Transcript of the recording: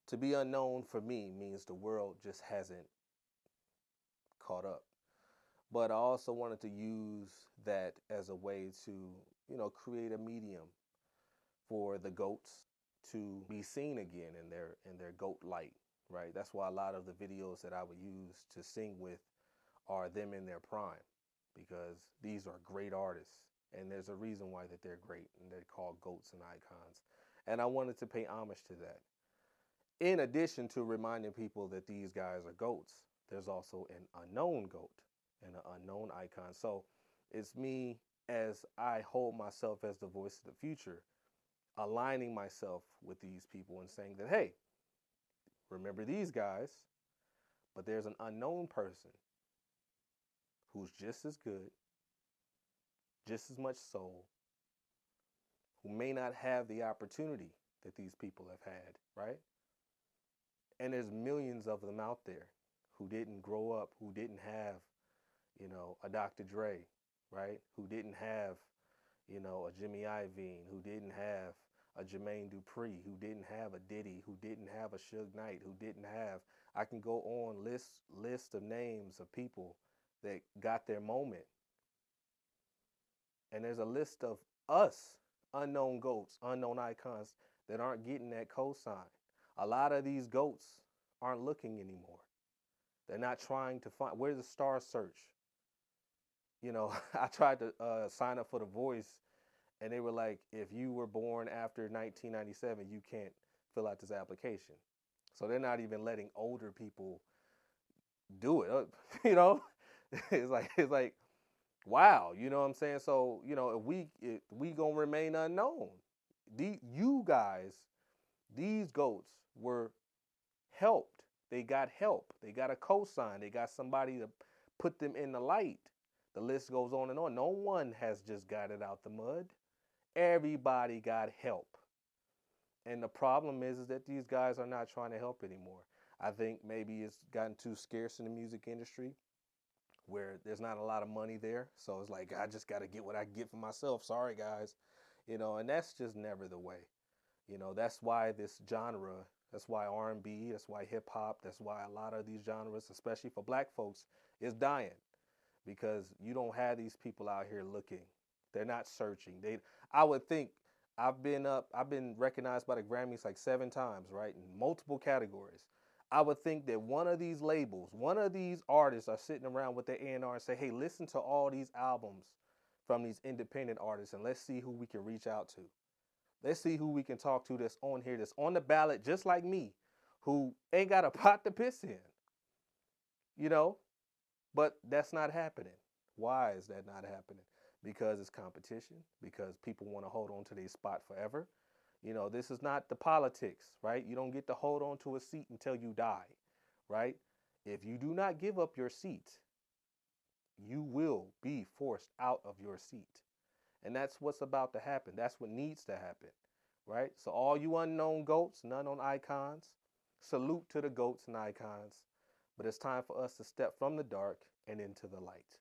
To be unknown for me means the world just hasn't caught up. But I also wanted to use that as a way to, create a medium for the goats to be seen again in their goat light, right? That's why a lot of the videos that I would use to sing with are them in their prime, because these are great artists and there's a reason why that they're great and they're called goats and icons. And I wanted to pay homage to that. In addition to reminding people that these guys are goats, there's also an unknown goat and an unknown icon. So it's me, as I hold myself as the voice of the future, aligning myself with these people and saying that, hey, remember these guys, but there's an unknown person who's just as good, just as much soul, who may not have the opportunity that these people have had, right? And there's millions of them out there who didn't grow up, who didn't have, a Dr. Dre, right? Who didn't have, a Jimmy Iovine, who didn't have a Jermaine Dupri, who didn't have a Diddy, who didn't have a Suge Knight, who didn't have, I can go on list of names of people that got their moment. And there's a list of us, unknown goats, unknown icons, that aren't getting that cosign. A lot of these goats aren't looking anymore. They're not trying to find, where's the star search? I tried to sign up for The Voice, and they were like, if you were born after 1997, you can't fill out this application. So they're not even letting older people do it. It's like, wow, you know what I'm saying? So, if we gonna remain unknown, you guys, these goats were helped. They got help. They got a cosign. They got somebody to put them in the light. The list goes on and on. No one has just got it out the mud. Everybody got help. And the problem is that these guys are not trying to help anymore. I think maybe it's gotten too scarce in the music industry where there's not a lot of money there. So it's like, I just got to get what I can get for myself. Sorry, guys. And that's just never the way. That's why this genre, that's why R&B, that's why hip hop, that's why a lot of these genres, especially for black folks, is dying, because you don't have these people out here looking. They're not searching. I would think, I've been recognized by the Grammys like 7 times, right? In multiple categories. I would think that one of these labels, one of these artists are sitting around with their A&R and say, hey, listen to all these albums from these independent artists and let's see who we can reach out to. Let's see who we can talk to that's on here, that's on the ballot just like me, who ain't got a pot to piss in, But that's not happening. Why is that not happening? Because it's competition, because people want to hold on to their spot forever. This is not the politics, right? You don't get to hold on to a seat until you die, right? If you do not give up your seat, you will be forced out of your seat. And that's what's about to happen. That's what needs to happen, right? So all you unknown goats, none on icons, salute to the goats and icons. But it's time for us to step from the dark and into the light.